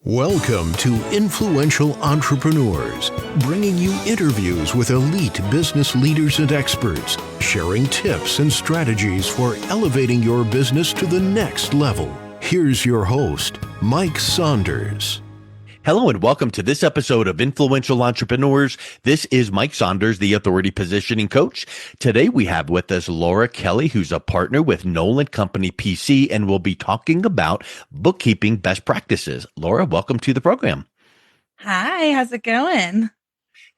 Welcome to Influential Entrepreneurs, bringing you interviews with elite business leaders and experts, sharing tips and strategies for elevating your business to the next level. Here's your host, Mike Saunders. Hello and welcome to this episode of Influential Entrepreneurs. This is Mike Saunders, the Authority Positioning Coach. Today we have with us Laura Kelly, who's a partner with Knoll Company P.C, and we'll be talking about bookkeeping best practices. Laura, welcome to the program. Hi, how's it going?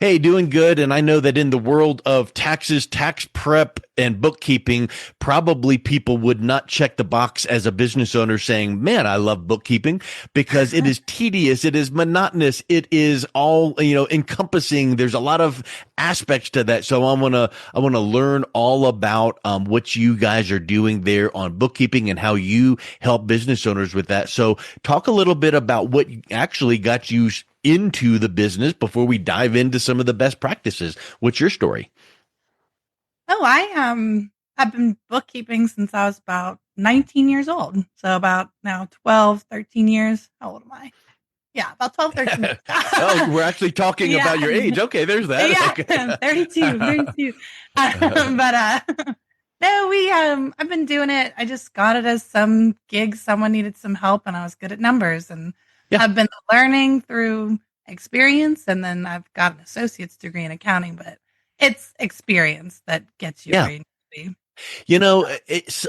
Hey, doing good. And I know that in the world of taxes, tax prep, and bookkeeping, probably people would not check the box as a business owner saying, man, I love bookkeeping, because it is tedious. It is monotonous. It is all, encompassing. There's a lot of aspects to that. So I want to learn all about what you guys are doing there on bookkeeping and how you help business owners with that. So talk a little bit about what actually got you into the business before we dive into some of the best practices. What's your story? Oh, I've been bookkeeping since I was about 19 years old. So about now 12, 13 years. How old am I? Yeah, about 12, 13 years. Oh, we're actually talking about your age. Okay, there's that. Yeah, Okay. 32. No, I've been doing it. I just got it as some gig. Someone needed some help and I was good at numbers, and I've been learning through experience, and then I've got an associate's degree in accounting, but it's experience that gets you where you need to be.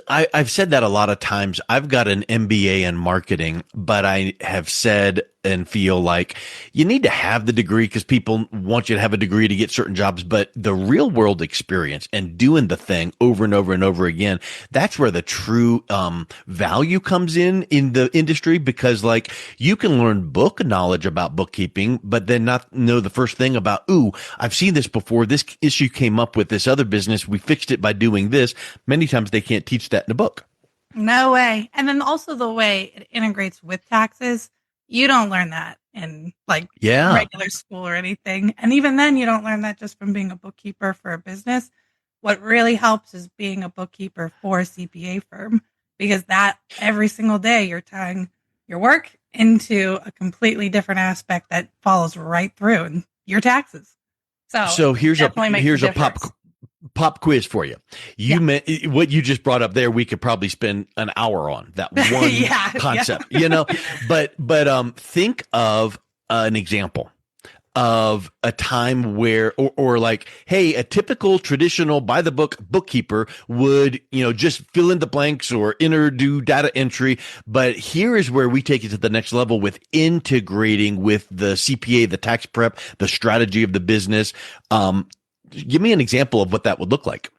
I've said that a lot of times. I've got an MBA in marketing, but I have said and feel like you need to have the degree because people want you to have a degree to get certain jobs. But the real world experience and doing the thing over and over and over again, that's where the true value comes in the industry, because like you can learn book knowledge about bookkeeping, but then not know the first thing about, I've seen this before. This issue came up with this other business. We fixed it by doing this. Many times they can't teach that in a book. No way. And then also the way it integrates with taxes. You don't learn that in regular school or anything. And even then, you don't learn that just from being a bookkeeper for a business. What really helps is being a bookkeeper for a CPA firm, because that every single day you're tying your work into a completely different aspect that follows right through in your taxes. So here's a pop quiz for you. What you just brought up there, we could probably spend an hour on that one concept, but think of an example of a time where, or like, hey, a typical traditional by the book bookkeeper would, just fill in the blanks or do data entry. But here is where we take it to the next level with integrating with the CPA, the tax prep, the strategy of the business. Give me an example of what that would look like.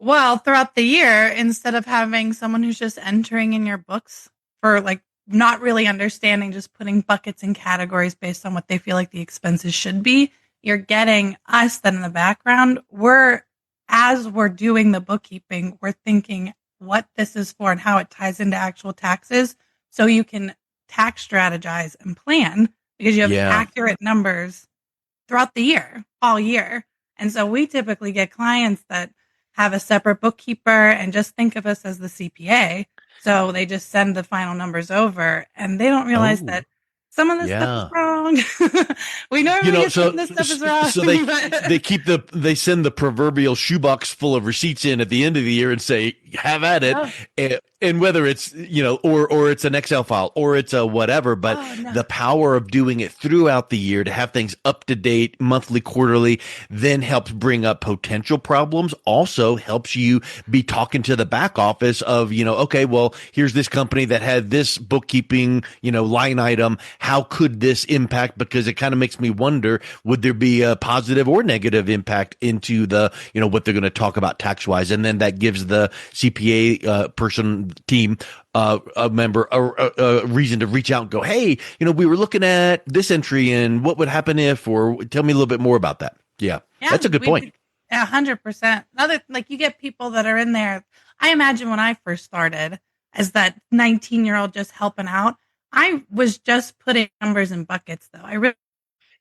Well, throughout the year, instead of having someone who's just entering in your books for not really understanding, just putting buckets and categories based on what they feel like the expenses should be, you're getting us then in the background. As we're doing the bookkeeping, we're thinking what this is for and how it ties into actual taxes. So you can tax strategize and plan because you have accurate numbers throughout the year, all year. And so we typically get clients that have a separate bookkeeper and just think of us as the CPA. So they just send the final numbers over and they don't realize that some of this stuff is wrong. We normally assume this stuff is wrong. So they send the proverbial shoebox full of receipts in at the end of the year and say, have at it. And whether it's, or it's an Excel file or it's a whatever, but the power of doing it throughout the year to have things up to date, monthly, quarterly, then helps bring up potential problems. Also helps you be talking to the back office of, okay, well, here's this company that had this bookkeeping, line item. How could this impact? Because it kind of makes me wonder, would there be a positive or negative impact into the, what they're going to talk about tax wise? And then that gives the CPA team, a member, a reason to reach out and go, hey, we were looking at this entry and what would happen if, or tell me a little bit more about that. Yeah, that's a good point. 100%. You get people that are in there. I imagine when I first started as that 19-year-old just helping out, I was just putting numbers in buckets though. I really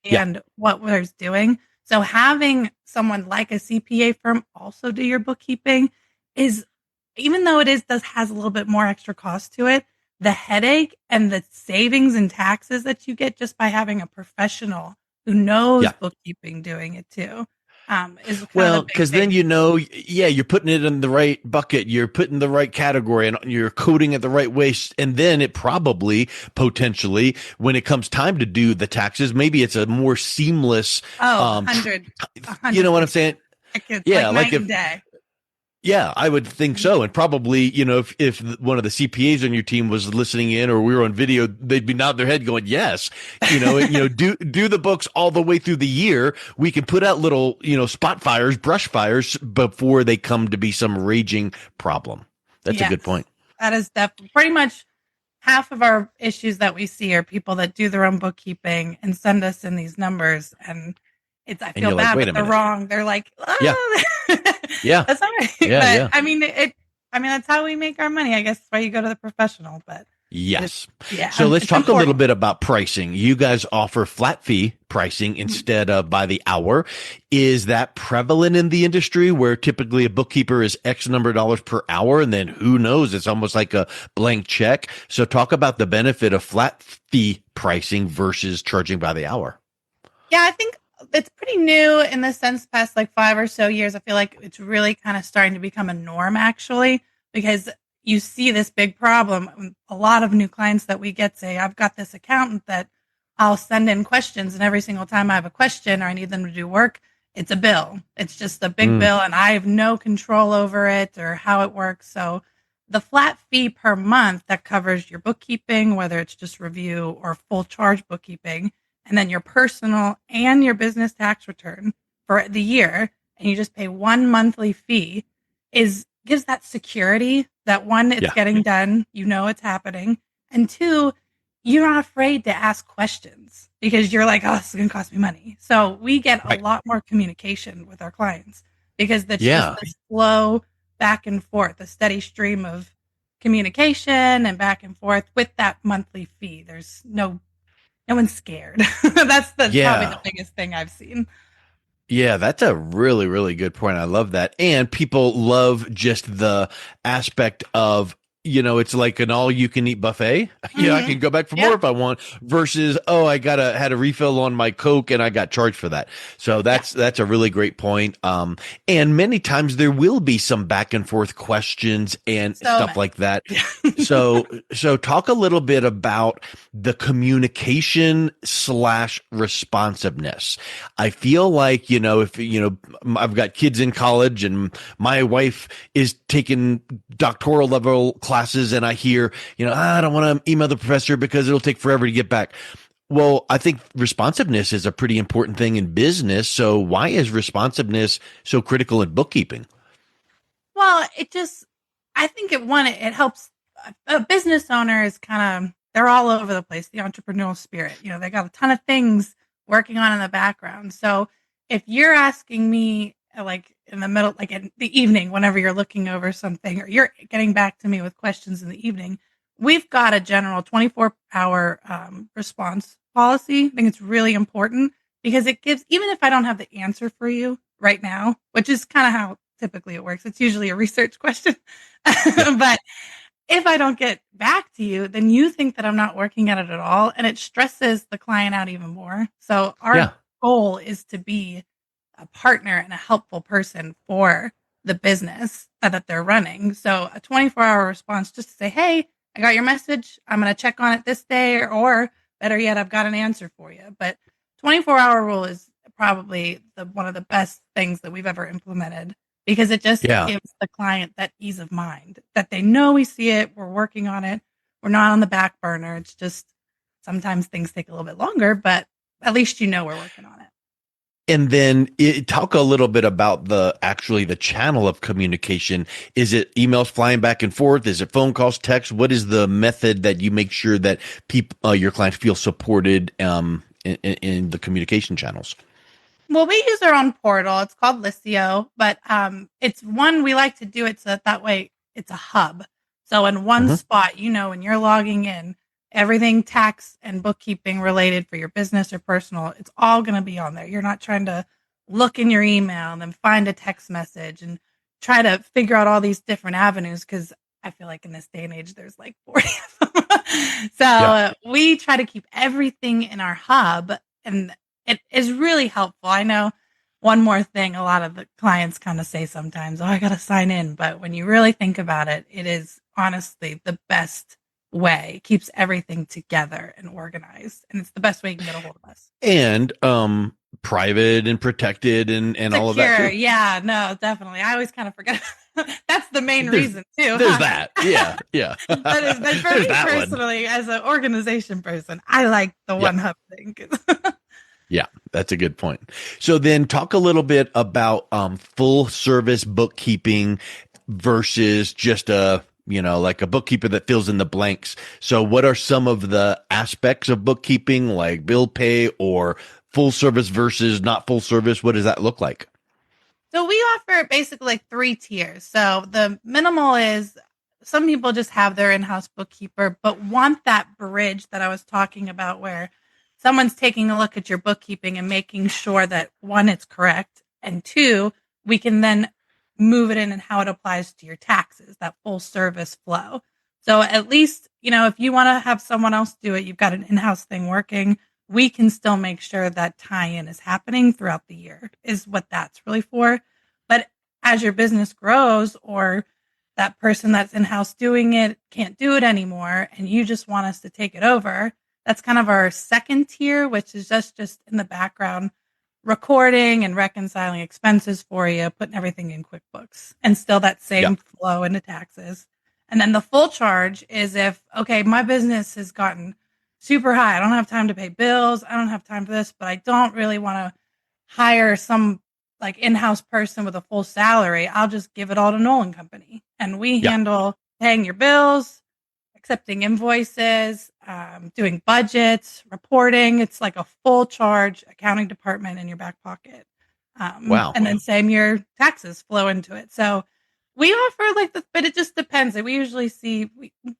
understand what I was doing. So having someone like a CPA firm also do your bookkeeping is, even though has a little bit more extra cost to it, the headache and the savings and taxes that you get just by having a professional who knows bookkeeping doing it too, is kind Well, of the big because then thing. you're putting it in the right bucket, you're putting the right category, and you're coding it the right way. And then it probably, potentially, when it comes time to do the taxes, maybe it's a more seamless. Oh, a You know hundred what I'm percent. saying? Like it's Yeah, like like night if and day. Yeah, I would think so. And probably, if one of the CPAs on your team was listening in or we were on video, they'd be nodding their head going, yes, do the books all the way through the year. We can put out little, spot fires, brush fires before they come to be some raging problem. That's a good Yes, point. that is pretty much half of our issues that we see are people that do their own bookkeeping and send us in these numbers, and I And feel you're like, bad, wait but a they're minute. wrong. They're like, Yeah. oh, Yeah. that's all right. Yeah. But Yeah. I mean, that's how we make our money. I guess that's why you go to the professional. But Yes. So yeah, let's it's talk a little important. bit about pricing. You guys offer flat fee pricing instead of by the hour. Is that prevalent in the industry where typically a bookkeeper is X number of dollars per hour and then who knows? It's almost like a blank check. So talk about the benefit of flat fee pricing versus charging by the hour. Yeah, I think it's pretty new in the sense past like 5 or so years. I feel like it's really kind of starting to become a norm actually, because you see this big problem. A lot of new clients that we get say, I've got this accountant that I'll send in questions, and every single time I have a question or I need them to do work, it's a bill. It's just a big Mm. bill, and I have no control over it or how it works. So the flat fee per month that covers your bookkeeping, whether it's just review or full charge bookkeeping, and then your personal and your business tax return for the year, and you just pay one monthly fee, gives that security that one, it's Yeah. getting done, it's happening, and two, you're not afraid to ask questions because you're like, oh, this is going to cost me money. So we get a Right. lot more communication with our clients because that's just Yeah. the slow back and forth, a steady stream of communication and back and forth with that monthly fee. There's no one's scared. That's probably the Yeah. biggest thing I've seen. Yeah, that's a really, really good point. I love that. And people love just the aspect of, it's like an all you can eat buffet. I Mm-hmm. can go back for more Yep. if I want versus, oh, I had a refill on my Coke and I got charged for that. So Yeah. that's a really great point. And many times there will be some back and forth questions and So stuff many. like that. So talk a little bit about the communication / responsiveness. I feel like, if, I've got kids in college and my wife is taking doctoral level classes and I hear, I don't want to email the professor because it'll take forever to get back. Well, I think responsiveness is a pretty important thing in business. So why is responsiveness so critical in bookkeeping? Well, I think it helps. A business owner is they're all over the place, the entrepreneurial spirit. They got a ton of things working on in the background. So if you're asking me, like in the middle, like in the evening, whenever you're looking over something, or you're getting back to me with questions in the evening, we've got a general 24-hour response policy. I think it's really important because it gives, even if I don't have the answer for you right now, which is kind of how typically it works. It's usually a research question. Yeah. But if I don't get back to you, then you think that I'm not working at it at all. And it stresses the client out even more. So our Yeah. goal is to be a partner and a helpful person for the business that they're running. So a 24-hour response just to say, hey, I got your message. I'm going to check on it this day, or better yet, I've got an answer for you. But 24-hour rule is probably one of the best things that we've ever implemented because it just Yeah. gives the client that ease of mind that they know we see it, we're working on it, we're not on the back burner. It's just sometimes things take a little bit longer, but at least we're working on it. And then talk a little bit about the channel of communication. Is it emails flying back and forth? Is it phone calls, text? What is the method that you make sure that people, your clients feel supported in the communication channels? Well, we use our own portal. It's called Liscio, but it's one we like to do it so that way it's a hub. So in one Mm-hmm. spot, when you're logging in, everything tax and bookkeeping related for your business or personal, it's all going to be on there. You're not trying to look in your email and then find a text message and try to figure out all these different avenues because I feel like in this day and age, there's like 40 of them. Yeah. We try to keep everything in our hub, and it is really helpful. I know one more thing a lot of the clients kind of say sometimes, oh, I got to sign in. But when you really think about it, it is honestly the best way. It keeps everything together and organized. And it's the best way you can get a hold of us. And private and protected and all of that Secure. too. Yeah, no, definitely. I always kind of forget. That's the main There's reason too. there's that. Yeah. Yeah. But for There's me that one. personally, as an organization person, I like the Yeah. one hub thing. Yeah, that's a good point. So then talk a little bit about full service bookkeeping versus just like a bookkeeper that fills in the blanks. So what are some of the aspects of bookkeeping, like bill pay or full service versus not full service? What does that look like? So we offer basically like 3 tiers. So the minimal is some people just have their in-house bookkeeper, but want that bridge that I was talking about where someone's taking a look at your bookkeeping and making sure that one, it's correct, and two, we can then move it in and how it applies to your taxes, that full service flow. So at least, if you want to have someone else do it, you've got an in-house thing working, we can still make sure that tie-in is happening throughout the year is what that's really for. But as your business grows or that person that's in-house doing it can't do it anymore and you just want us to take it over, that's kind of our second tier, which is just in the background recording and reconciling expenses for you, putting everything in QuickBooks and still that Yeah. same flow into taxes. And then the full charge is if, okay, my business has gotten super high. I don't have time to pay bills. I don't have time for this, but I don't really want to hire some like in-house person with a full salary. I'll just give it all to Knoll Company. And we Yeah. handle paying your bills, accepting invoices, doing budgets, reporting. It's like a full charge accounting department in your back pocket. Wow. And then same your taxes flow into it. So we offer but it just depends. We usually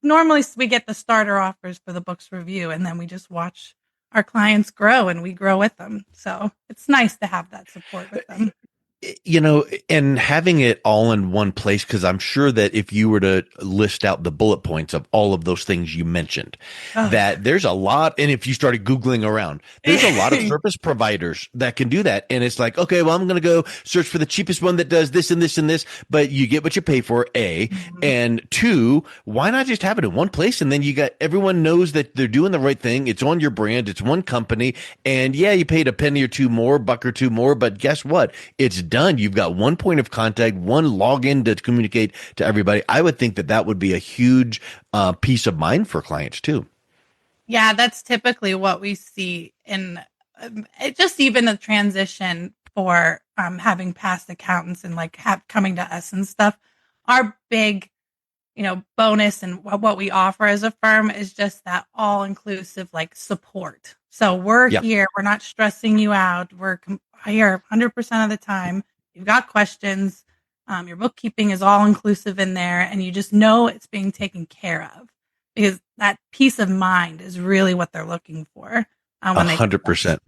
normally we get the starter offers for the books review, and then we just watch our clients grow and we grow with them. So it's nice to have that support with them. And having it all in one place, because I'm sure that if you were to list out the bullet points of all of those things you mentioned, that there's a lot. And if you started Googling around, there's a lot of service providers that can do that. And it's like, okay, well, I'm going to go search for the cheapest one that does this and this and this, but you get what you pay for, A. Mm-hmm. And two, why not just have it in one place? And then everyone knows that they're doing the right thing. It's on your brand. It's one company. And yeah, you paid a penny or two more, buck or two more, but guess what? It's done. You've got one point of contact, one login to communicate to everybody. I would think that would be a huge peace of mind for clients too. Yeah, that's typically what we see in just even a transition for having past accountants and coming to us and stuff. Our big, bonus and what we offer as a firm is just that all inclusive support. So we're here. We're not stressing you out. We're here 100% of the time. You've got questions. Your bookkeeping is all inclusive in there, and you just know it's being taken care of because that peace of mind is really what they're looking for. 100%.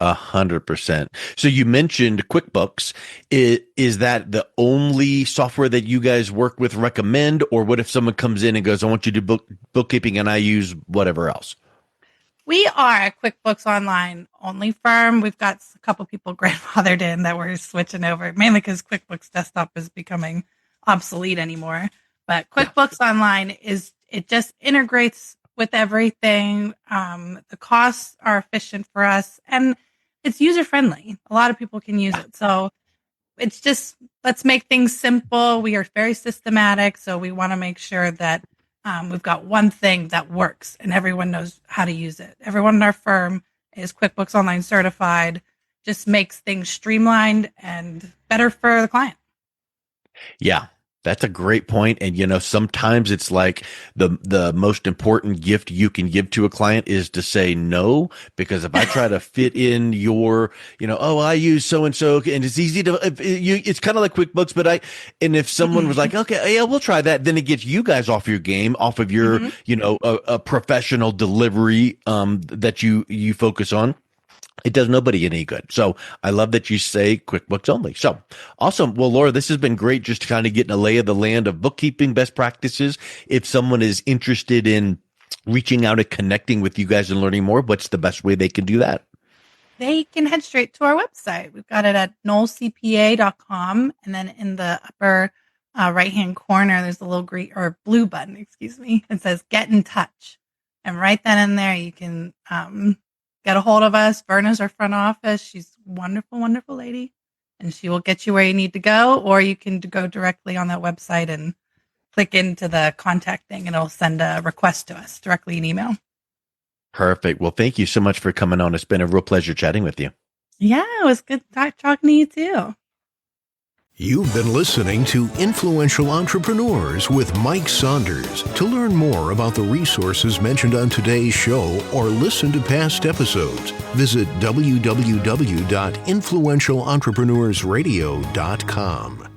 100%. So you mentioned QuickBooks. Is that the only software that you guys work with, recommend, or what if someone comes in and goes, I want you to do bookkeeping and I use whatever else? We are a QuickBooks Online only firm. We've got a couple people grandfathered in that we're switching over, mainly because QuickBooks Desktop is becoming obsolete anymore. But QuickBooks Online it just integrates with everything. The costs are efficient for us, and it's user friendly. A lot of people can use it. So it's just, let's make things simple. We are very systematic. So we want to make sure that we've got one thing that works and everyone knows how to use it. Everyone in our firm is QuickBooks Online certified, just makes things streamlined and better for the client. Yeah. That's a great point. And, sometimes it's like the most important gift you can give to a client is to say no, because if I try to fit in your, I use so-and-so and it's easy to, it's kind of like QuickBooks, but if someone was like, okay, yeah, we'll try that, then it gets you guys off your game, off of your, a professional delivery, that you focus on. It does nobody any good. So I love that you say QuickBooks only. So awesome. Well, Laura, this has been great, just kind of getting a lay of the land of bookkeeping best practices. If someone is interested in reaching out and connecting with you guys and learning more, what's the best way they can do that? They can head straight to our website. We've got it at knollcpa.com. And then in the upper right-hand corner, there's a little green or blue button, it says get in touch. And right then and there, you can get a hold of us. Verna's our front office. She's a wonderful, wonderful lady. And she will get you where you need to go. Or you can go directly on that website and click into the contact thing, and it'll send a request to us directly in email. Perfect. Well, thank you so much for coming on. It's been a real pleasure chatting with you. Yeah, it was good talking to you too. You've been listening to Influential Entrepreneurs with Mike Saunders. To learn more about the resources mentioned on today's show or listen to past episodes, visit www.influentialentrepreneursradio.com.